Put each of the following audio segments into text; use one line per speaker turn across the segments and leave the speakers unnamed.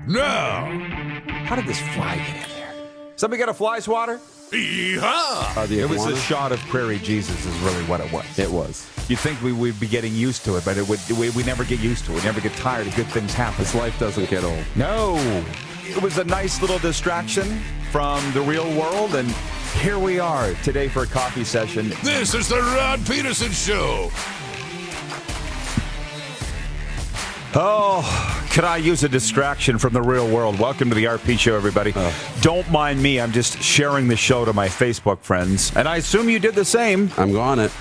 Now,
How did this fly get in there? Somebody got a fly swatter?
yeehaw!
It was a shot of Prairie Jesus is really what it was.
It was.
You'd think we would be getting used to it, but we never get used to it. We never get tired of good things happening.
This life doesn't get old.
No. It was a nice little distraction from the real world, and here we are today for a coffee session.
This is the Rod Pedersen Show.
Oh, could I use a distraction from the real world? Welcome to the RP Show, everybody. Don't mind me. I'm just sharing the show to my Facebook friends, and I assume you did the same.
I'm on it.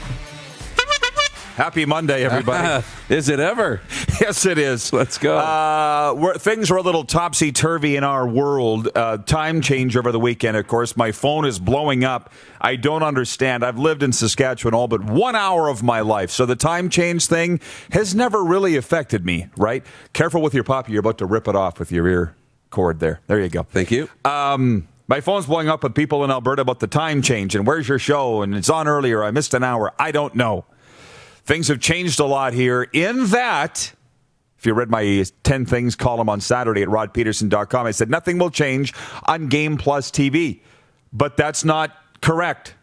Happy Monday, everybody.
Is it ever?
Yes, it is.
Let's go.
Things are a little topsy-turvy in our world. Time change over the weekend, of course. My phone is blowing up. I don't understand. I've lived in Saskatchewan all but 1 hour of my life, so the time change thing has never really affected me, right? Careful with your puppy. You're about to rip it off with your ear cord there. There you go.
Thank you.
My phone's blowing up with people in Alberta about the time change and where's your show and it's on earlier. I missed an hour. I don't know. Things have changed a lot here in that, if you read my 10 Things column on Saturday at rodpedersen.com, I said nothing will change on Game Plus TV. But that's not correct.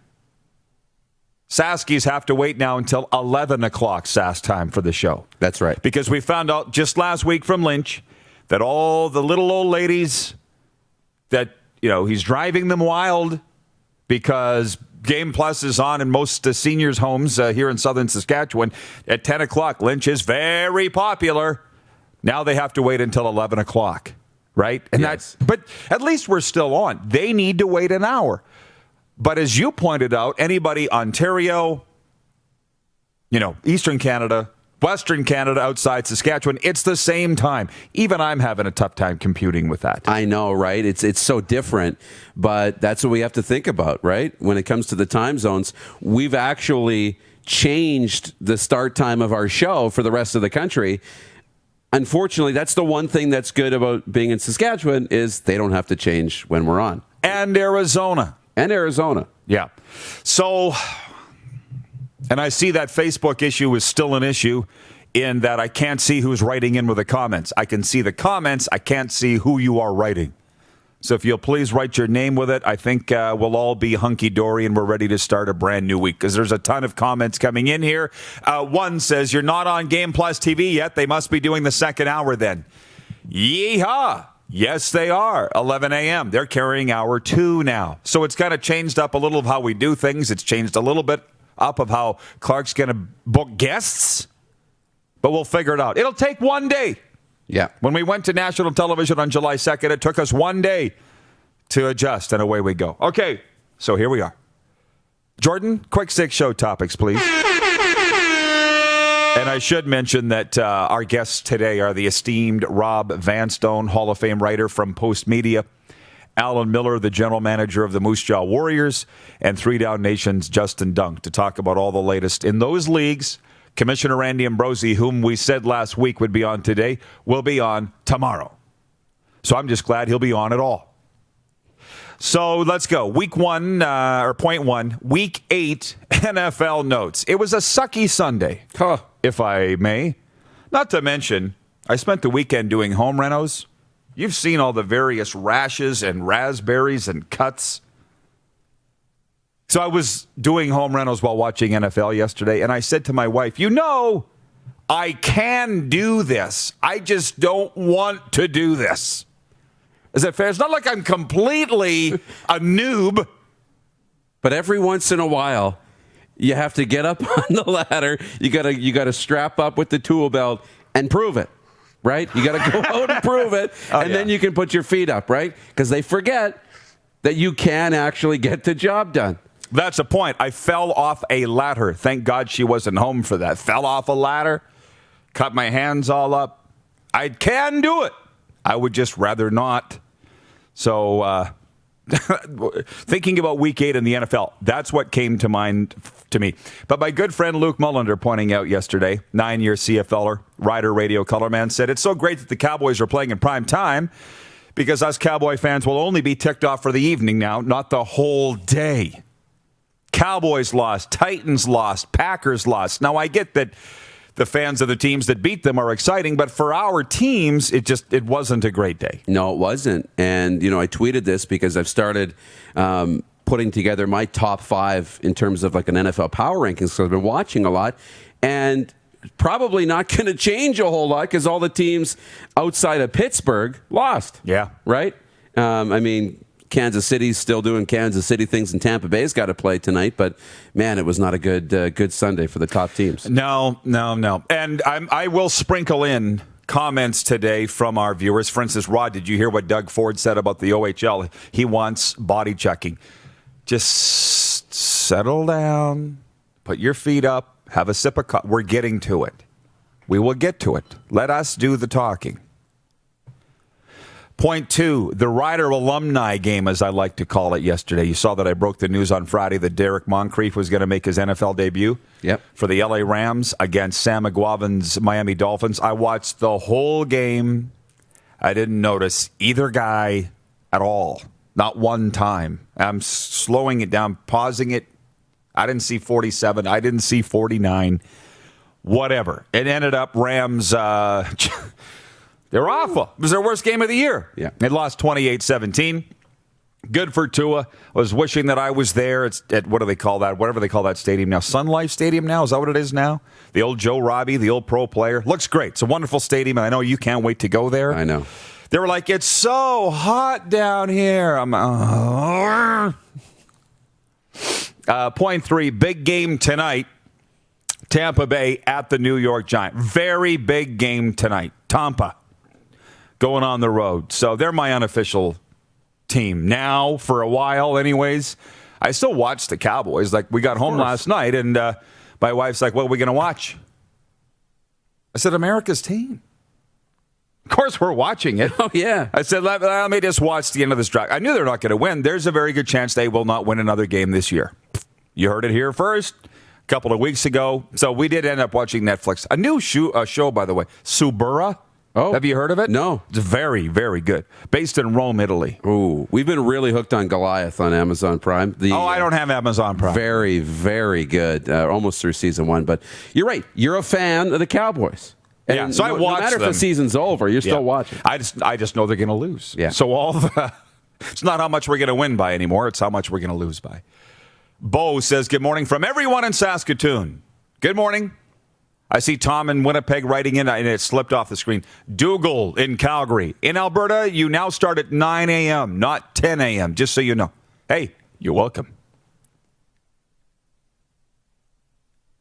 Saskies have to wait now until 11 o'clock Sask time for the show.
That's right.
Because we found out just last week from Lynch that all the little old ladies that, he's driving them wild because Game Plus is on in most seniors' homes here in southern Saskatchewan at 10 o'clock. Lynch is very popular. Now they have to wait until 11 o'clock, right? And
yes.
But at least we're still on. They need to wait an hour. But as you pointed out, anybody Ontario, Eastern Canada, Western Canada outside Saskatchewan, it's the same time. Even I'm having a tough time computing with that.
I know, right? It's so different, but that's what we have to think about, right? When it comes to the time zones, we've actually changed the start time of our show for the rest of the country. Unfortunately, that's the one thing that's good about being in Saskatchewan is they don't have to change when we're on.
And Arizona. Yeah. So, and I see that Facebook issue is still an issue in that I can't see who's writing in with the comments. I can see the comments. I can't see who you are writing. So if you'll please write your name with it, I think we'll all be hunky-dory and we're ready to start a brand new week because there's a ton of comments coming in here. One says, you're not on Game Plus TV yet. They must be doing the second hour then. Yeehaw! Yes, they are. 11 a.m. They're carrying hour 2 now. So it's kind of changed up a little of how we do things. It's changed a little bit up of how Clark's going to book guests. But we'll figure it out. It'll take one day.
Yeah.
When we went to national television on July 2nd, it took us one day to adjust, and away we go. Okay, so here we are. Jordan, quick 6 show topics, please. And I should mention that our guests today are the esteemed Rob Vanstone, Hall of Fame writer from Post Media, Alan Miller, the general manager of the Moose Jaw Warriors, and Three Down Nation's Justin Dunk to talk about all the latest in those leagues. Commissioner Randy Ambrosi, whom we said last week would be on today, will be on tomorrow. So I'm just glad he'll be on at all. So let's go. Week 1, or point 1, Week 8 NFL notes. It was a sucky Sunday, if I may. Not to mention, I spent the weekend doing home renos. You've seen all the various rashes and raspberries and cuts. So I was doing home rentals while watching NFL yesterday, and I said to my wife, I can do this. I just don't want to do this. Is that fair? It's not like I'm completely a noob.
But every once in a while, you have to get up on the ladder. You gotta strap up with the tool belt and prove it, right? You got to go out and prove it, then you can put your feet up, right? Because they forget that you can actually get the job done.
That's a point. I fell off a ladder. Thank God she wasn't home for that. Fell off a ladder, cut my hands all up. I can do it. I would just rather not. So, thinking about Week 8 in the NFL, that's what came to mind to me. But my good friend Luke Mullender pointing out yesterday, 9-year CFLer, Rider Radio colorman, said, it's so great that the Cowboys are playing in prime time because us Cowboy fans will only be ticked off for the evening now, not the whole day. Cowboys lost, Titans lost, Packers lost. Now, I get that the fans of the teams that beat them are exciting, but for our teams, it wasn't a great day.
No, it wasn't. And, I tweeted this because I've started putting together my top 5 in terms of like an NFL power rankings, because I've been watching a lot. And probably not going to change a whole lot because all the teams outside of Pittsburgh lost.
Yeah.
Right? Kansas City's still doing Kansas City things, and Tampa Bay's got to play tonight. But, man, it was not a good Sunday for the top teams.
No. And I will sprinkle in comments today from our viewers. For instance, Rod, did you hear what Doug Ford said about the OHL? He wants body checking. Just settle down, put your feet up, have a sip of coffee. We're getting to it. We will get to it. Let us do the talking. Point 2, the Rider alumni game, as I like to call it, yesterday. You saw that I broke the news on Friday that Derek Moncrief was going to make his NFL debut for the LA Rams against Sam McGuavin's Miami Dolphins. I watched the whole game. I didn't notice either guy at all. Not one time. I'm slowing it down, pausing it. I didn't see 47. I didn't see 49. Whatever. It ended up Rams... They're awful. It was their worst game of the year.
Yeah.
They lost 28-17. Good for Tua. I was wishing that I was there. It's at, what do they call that? Whatever they call that stadium now. Sun Life Stadium now? Is that what it is now? The old Joe Robbie, the old pro player. Looks great. It's a wonderful stadium, and I know you can't wait to go there.
I know.
They were like, it's so hot down here. I'm Point 3, big game tonight. Tampa Bay at the New York Giants. Very big game tonight. Tampa. Going on the road. So they're my unofficial team now for a while anyways. I still watch the Cowboys. Like, we got home last night, and my wife's like, what are we going to watch? I said, America's team. Of course, we're watching it.
Oh, yeah.
I said, let me just watch the end of this drive. I knew they're not going to win. There's a very good chance they will not win another game this year. You heard it here first. A couple of weeks ago. So we did end up watching Netflix. A new show, by the way, Subura.
Oh,
have you heard of it?
No.
It's very, very good. Based in Rome, Italy.
Ooh, we've been really hooked on Goliath on Amazon Prime.
I don't have Amazon Prime.
Very, very good. Almost through season 1. But you're right. You're a fan of the Cowboys. And
so I watch them.
No matter if the season's over, you're still watching.
I just know they're going to lose.
Yeah.
So it's not how much we're going to win by anymore. It's how much we're going to lose by. Bo says, good morning from everyone in Saskatoon. Good morning. I see Tom in Winnipeg writing in, and it slipped off the screen. Dougal in Calgary. In Alberta, you now start at 9 a.m., not 10 a.m., just so you know. Hey, you're welcome.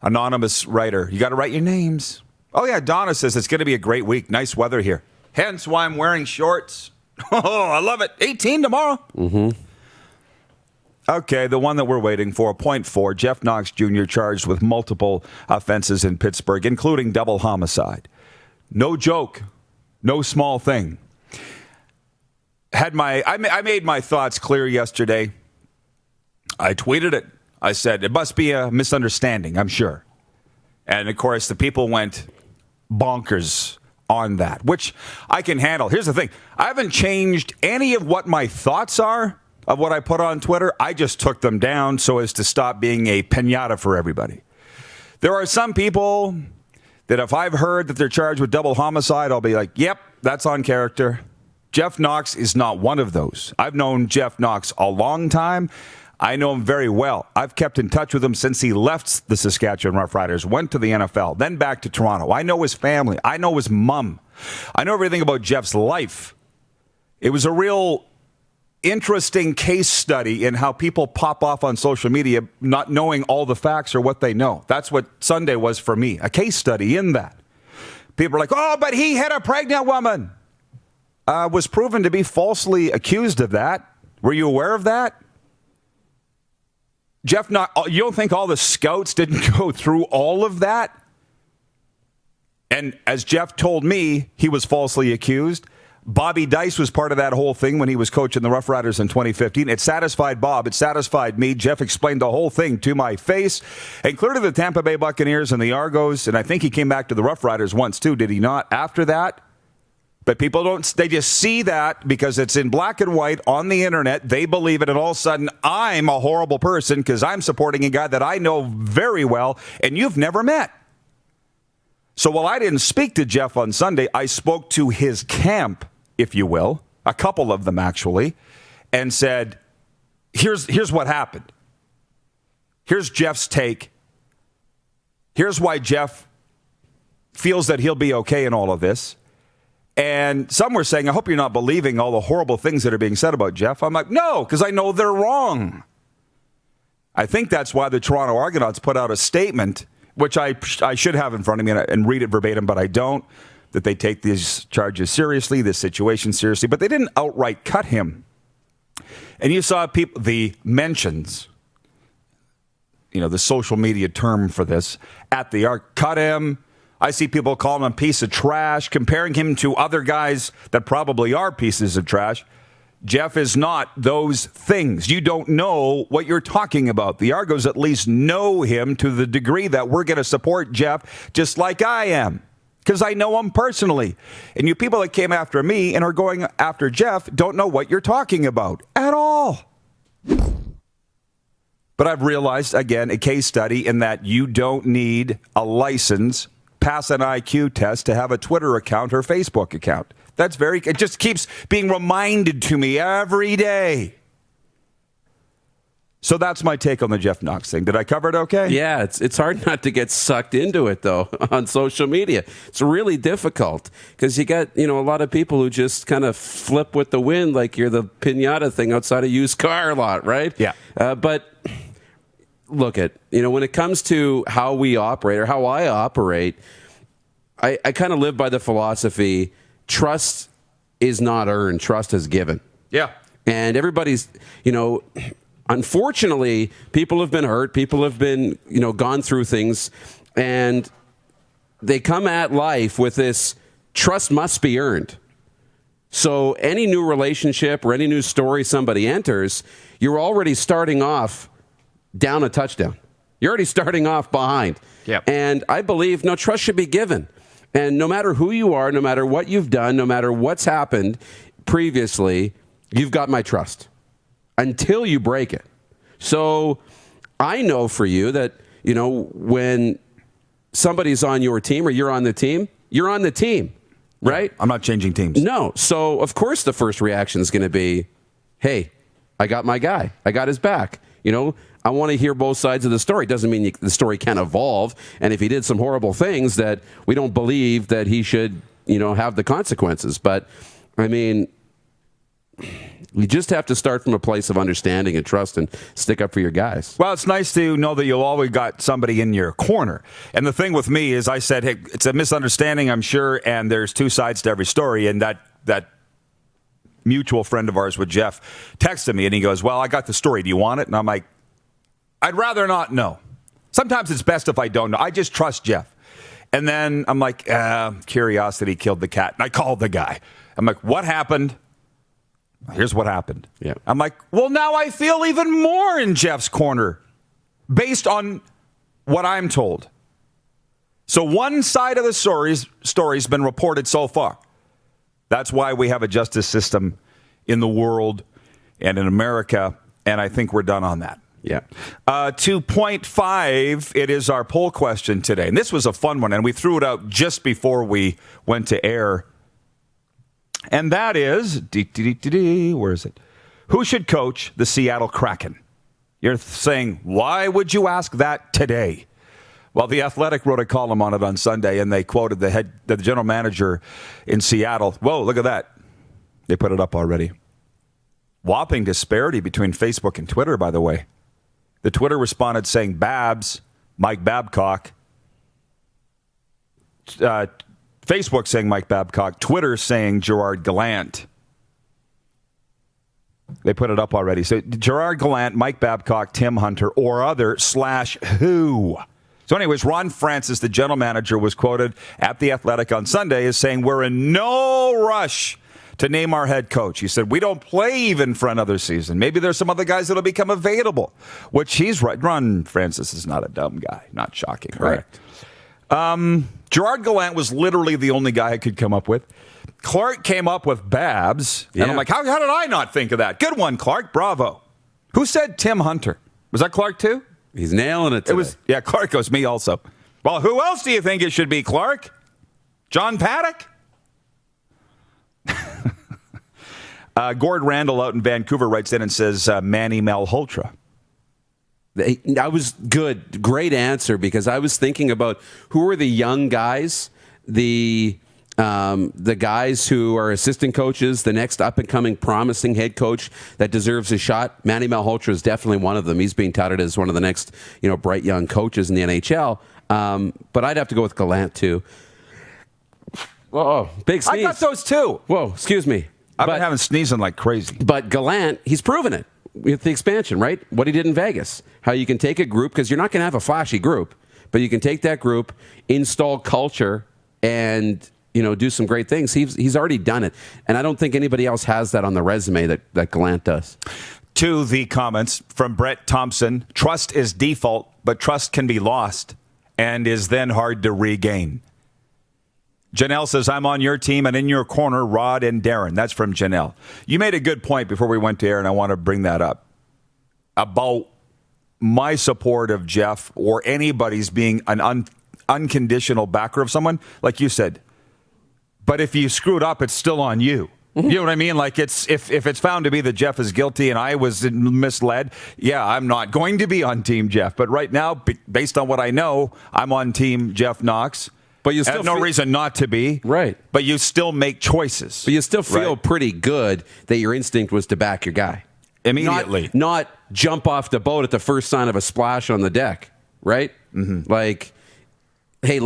Anonymous writer, you got to write your names. Oh, yeah, Donna says it's going to be a great week. Nice weather here. Hence why I'm wearing shorts. Oh, I love it. 18 tomorrow. Mm-hmm. Okay, the one that we're waiting for, point 4, Jeff Knox Jr. charged with multiple offenses in Pittsburgh, including double homicide. No joke, no small thing. I made my thoughts clear yesterday. I tweeted it. I said, it must be a misunderstanding, I'm sure. And, of course, the people went bonkers on that, which I can handle. Here's the thing. I haven't changed any of what my thoughts are of what I put on Twitter. I just took them down so as to stop being a piñata for everybody. There are some people that if I've heard that they're charged with double homicide, I'll be like, yep, that's on character. Jeff Knox is not one of those. I've known Jeff Knox a long time. I know him very well. I've kept in touch with him since he left the Saskatchewan Roughriders, went to the NFL, then back to Toronto. I know his family. I know his mom. I know everything about Jeff's life. It was a real interesting case study in how people pop off on social media not knowing all the facts or what they know. That's what Sunday was for me, a case study in that. People are like, oh, but he had a pregnant woman. Was proven to be falsely accused of that. Were you aware of that? Jeff, you don't think all the scouts didn't go through all of that? And as Jeff told me, he was falsely accused. Bobby Dice was part of that whole thing when he was coaching the Rough Riders in 2015. It satisfied Bob. It satisfied me. Jeff explained the whole thing to my face, including the Tampa Bay Buccaneers and the Argos. And I think he came back to the Rough Riders once, too. Did he not after that? But people they just see that because it's in black and white on the internet. They believe it, and all of a sudden, I'm a horrible person because I'm supporting a guy that I know very well and you've never met. So while I didn't speak to Jeff on Sunday, I spoke to his camp, if you will, a couple of them actually, and said, here's what happened. Here's Jeff's take. Here's why Jeff feels that he'll be okay in all of this. And some were saying, I hope you're not believing all the horrible things that are being said about Jeff. I'm like, no, because I know they're wrong. I think that's why the Toronto Argonauts put out a statement, which I should have in front of me and read it verbatim, but I don't, that they take these charges seriously, this situation seriously. But they didn't outright cut him. And you saw people, the mentions, the social media term for this, at the Arc, cut him. I see people calling him a piece of trash, comparing him to other guys that probably are pieces of trash. Jeff is not those things. You don't know what you're talking about. The Argos at least know him to the degree that we're going to support Jeff just like I am, because I know him personally. And you people that came after me and are going after Jeff don't know what you're talking about at all. But I've realized, again, a case study in that you don't need a license, pass an IQ test to have a Twitter account or Facebook account. It just keeps being reminded to me every day. So that's my take on the Jeff Knox thing. Did I cover it okay?
Yeah, it's hard not to get sucked into it, though, on social media. It's really difficult because you got, a lot of people who just kind of flip with the wind like you're the pinata thing outside a used car lot, right?
Yeah.
But look when it comes to how we operate or how I operate, I kind of live by the philosophy, trust is not earned, trust is given.
Yeah.
And everybody's, unfortunately, people have been hurt. People have been, gone through things. And they come at life with this trust must be earned. So any new relationship or any new story somebody enters, you're already starting off down a touchdown. You're already starting off behind.
Yep.
And I believe trust should be given. And no matter who you are, no matter what you've done, no matter what's happened previously, you've got my trust until you break it. So I know for you that, when somebody's on your team or you're on the team, right?
I'm not changing teams.
No. So, of course, the first reaction is going to be, hey, I got my guy. I got his back. I want to hear both sides of the story. Doesn't mean the story can't evolve. And if he did some horrible things that we don't believe that he should, have the consequences. But, you just have to start from a place of understanding and trust and stick up for your guys.
Well, it's nice to know that you've always got somebody in your corner. And the thing with me is I said, hey, it's a misunderstanding, I'm sure, and there's two sides to every story. And that mutual friend of ours with Jeff texted me, and he goes, well, I got the story. Do you want it? And I'm like, I'd rather not know. Sometimes it's best if I don't know. I just trust Jeff. And then I'm like, curiosity killed the cat. And I called the guy. I'm like, what happened? Here's what happened.
Yeah.
I'm like, well, now I feel even more in Jeff's corner based on what I'm told. So one side of the story's been reported so far. That's why we have a justice system in the world and in America, and I think we're done on that.
Yeah.
2.5, it is our poll question today. And this was a fun one, and we threw it out just before we went to air. And that is, where is it? Who should coach the Seattle Kraken? You're saying, why would you ask that today? Well, The Athletic wrote a column on it on Sunday, and they quoted the general manager in Seattle. Whoa, look at that. They put it up already. Whopping disparity between Facebook and Twitter, by the way. The Twitter responded saying Babs, Mike Babcock. Facebook saying Mike Babcock. Twitter saying Gerard Gallant. They put it up already. So Gerard Gallant, Mike Babcock, Tim Hunter, or other / who. So anyways, Ron Francis, the general manager, was quoted at The Athletic on Sunday as saying, we're in no rush to name our head coach. He said, we don't play even for another season. Maybe there's some other guys that'll become available, which he's right. Ron Francis is not a dumb guy. Not shocking.
Correct.
Right? Gerard Gallant was literally the only guy I could come up with. Clark came up with Babs. And I'm like, how did I not think of that? Good one, Clark. Bravo. Who said Tim Hunter? Was that Clark too?
He's nailing it today.
Clark goes, me also. Well, who else do you think it should be, Clark? John Paddock? Gord Randall out in Vancouver writes in and says Manny Malhotra.
That was good. Great answer, because I was thinking about who are the young guys, the guys who are assistant coaches, the next up-and-coming promising head coach that deserves a shot. Manny Malhotra is definitely one of them. He's being touted as one of the next, bright young coaches in the NHL. But I'd have to go with Gallant, too. Whoa, big sneeze.
I got those, too.
Whoa, excuse me.
I've been having sneezing like crazy.
But Gallant, he's proven it with the expansion, right? What he did in Vegas. How you can take a group, because you're not going to have a flashy group, but you can take that group, install culture, and do some great things. He's already done it. And I don't think anybody else has that on the resume that Gallant does.
To the comments from Brett Thompson, trust is default, but trust can be lost and is then hard to regain. Janelle says, I'm on your team and in your corner, Rod and Darren. That's from Janelle. You made a good point before we went to air, and I want to bring that up, about my support of Jeff or anybody's being an unconditional backer of someone, like you said. But if you screwed up, it's still on you. You know what I mean? Like, it's if it's found to be that Jeff is guilty and I was misled, yeah, I'm not going to be on Team Jeff. But right now, based on what I know, I'm on Team Jeff Knox. But you still have no reason not to be.
Right.
But you still make choices.
But you still feel pretty good that your instinct was to back your guy.
Immediately.
Not jump off the boat at the first sign of a splash on the deck. Right? Mm-hmm. Like, hey,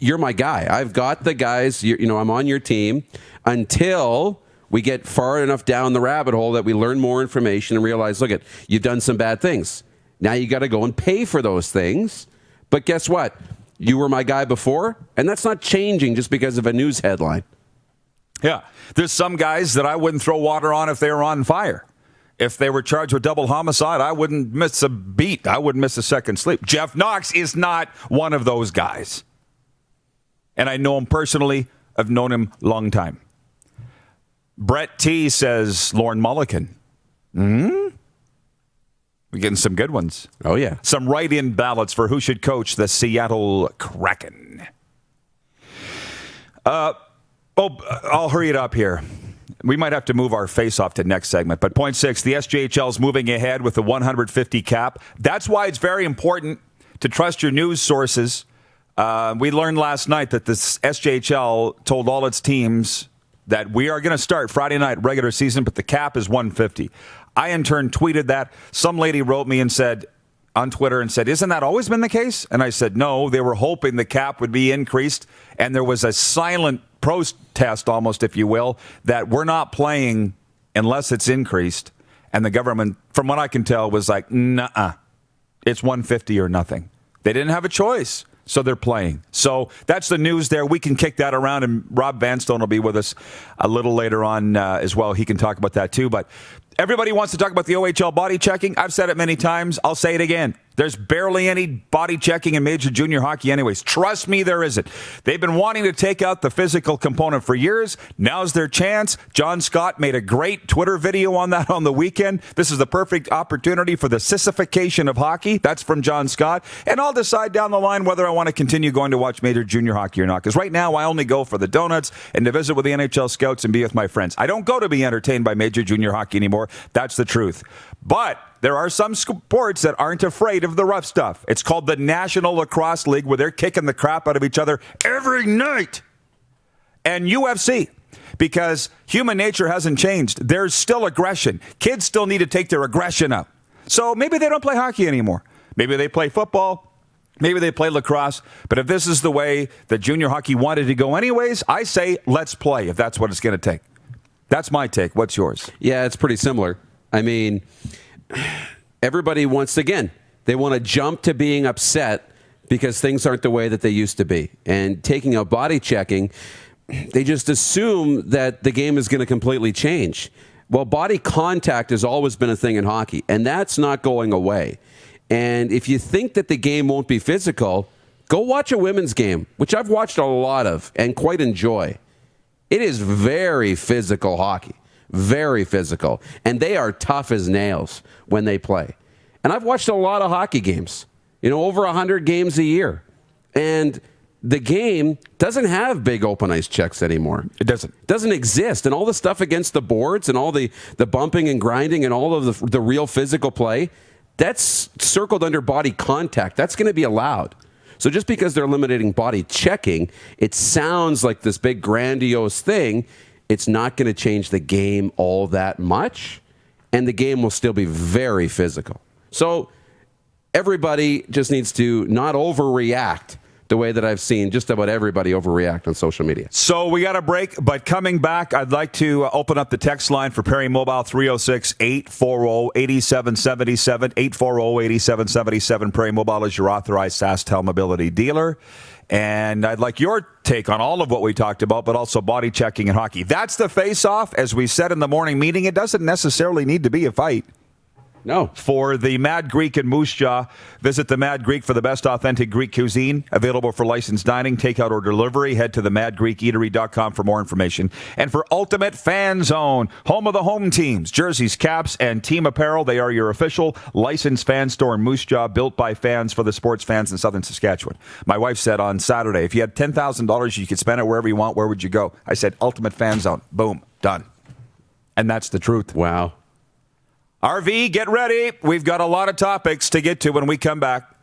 you're my guy. I've got the guys. I'm on your team until we get far enough down the rabbit hole that we learn more information and realize, look, you've done some bad things. Now you got to go and pay for those things. But guess what? You were my guy before, and that's not changing just because of a news headline.
Yeah. There's some guys that I wouldn't throw water on if they were on fire. If they were charged with double homicide, I wouldn't miss a beat. I wouldn't miss a second sleep. Jeff Knox is not one of those guys. And I know him personally. I've known him a long time. Brett T says Lorne Mulligan. We're getting some good ones.
Oh, yeah.
Some write-in ballots for who should coach the Seattle Kraken. I'll hurry it up here. We might have to move our face-off to next segment. But point 6, the SJHL is moving ahead with the 150 cap. That's why it's very important to trust your news sources. We learned last night that the SJHL told all its teams that we are going to start Friday night regular season, but the cap is 150. I, in turn, tweeted that. Some lady wrote me and said, on Twitter, and said, isn't that always been the case? And I said, no, they were hoping the cap would be increased. And there was a silent protest, almost, if you will, that we're not playing unless it's increased. And the government, from what I can tell, was like, nuh-uh. It's 150 or nothing. They didn't have a choice. So they're playing. So that's the news there. We can kick that around, and Rob Vanstone will be with us a little later on as well. He can talk about that too. But everybody wants to talk about the OHL body checking. I've said it many times. I'll say it again. There's barely any body checking in Major Junior Hockey anyways. Trust me, there isn't. They've been wanting to take out the physical component for years. Now's their chance. John Scott made a great Twitter video on that on the weekend. This is the perfect opportunity for the sissification of hockey. That's from John Scott. And I'll decide down the line whether I want to continue going to watch Major Junior Hockey or not. Because right now, I only go for the donuts and to visit with the NHL scouts and be with my friends. I don't go to be entertained by Major Junior Hockey anymore. That's the truth. But there are some sports that aren't afraid of the rough stuff. It's called the National Lacrosse League, where they're kicking the crap out of each other every night. And UFC, because human nature hasn't changed. There's still aggression. Kids still need to take their aggression out. So maybe they don't play hockey anymore. Maybe they play football. Maybe they play lacrosse. But if this is the way that junior hockey wanted to go anyways, I say let's play if that's what it's going to take. That's my take. What's yours?
Yeah, it's pretty similar. I mean, everybody wants, again, they want to jump to being upset because things aren't the way that they used to be. And taking out body checking, they just assume that the game is going to completely change. Well, body contact has always been a thing in hockey, and that's not going away. And if you think that the game won't be physical, go watch a women's game, which I've watched a lot of and quite enjoy. It is very physical hockey. Very physical. And they are tough as nails when they play. And I've watched a lot of hockey games, over 100 games a year. And the game doesn't have big open ice checks anymore.
It doesn't.
It doesn't exist. And all the stuff against the boards and all the bumping and grinding and all of the real physical play, that's circled under body contact. That's going to be allowed. So just because they're eliminating body checking, it sounds like this big grandiose thing. It's not going to change the game all that much. And the game will still be very physical. So everybody just needs to not overreact the way that I've seen just about everybody overreact on social media.
So we got a break, but coming back, I'd like to open up the text line for Perry Mobile, 306-840-8777, 840-8777. Perry Mobile is your authorized SaskTel mobility dealer. And I'd like your take on all of what we talked about, but also body checking in hockey. That's the face-off. As we said in the morning meeting, it doesn't necessarily need to be a fight.
No.
For the Mad Greek in Moose Jaw, visit the Mad Greek for the best authentic Greek cuisine. Available for licensed dining, takeout, or delivery. Head to themadgreekeatery.com for more information. And for Ultimate Fan Zone, home of the home teams, jerseys, caps, and team apparel. They are your official licensed fan store in Moose Jaw, built by fans for the sports fans in southern Saskatchewan. My wife said on Saturday, if you had $10,000, you could spend it wherever you want. Where would you go? I said, Ultimate Fan Zone. Boom. Done. And that's the truth.
Wow.
RV, get ready. We've got a lot of topics to get to when we come back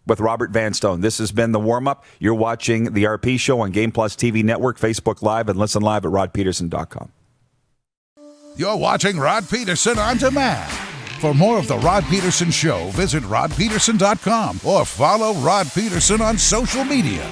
with Robert Vanstone. This has been the warm-up. You're watching the RP Show on Game Plus TV Network, Facebook Live, and listen live at rodpedersen.com.
You're watching Rod Pedersen on demand. For more of the Rod Pedersen Show, visit rodpedersen.com or follow Rod Pedersen on social media.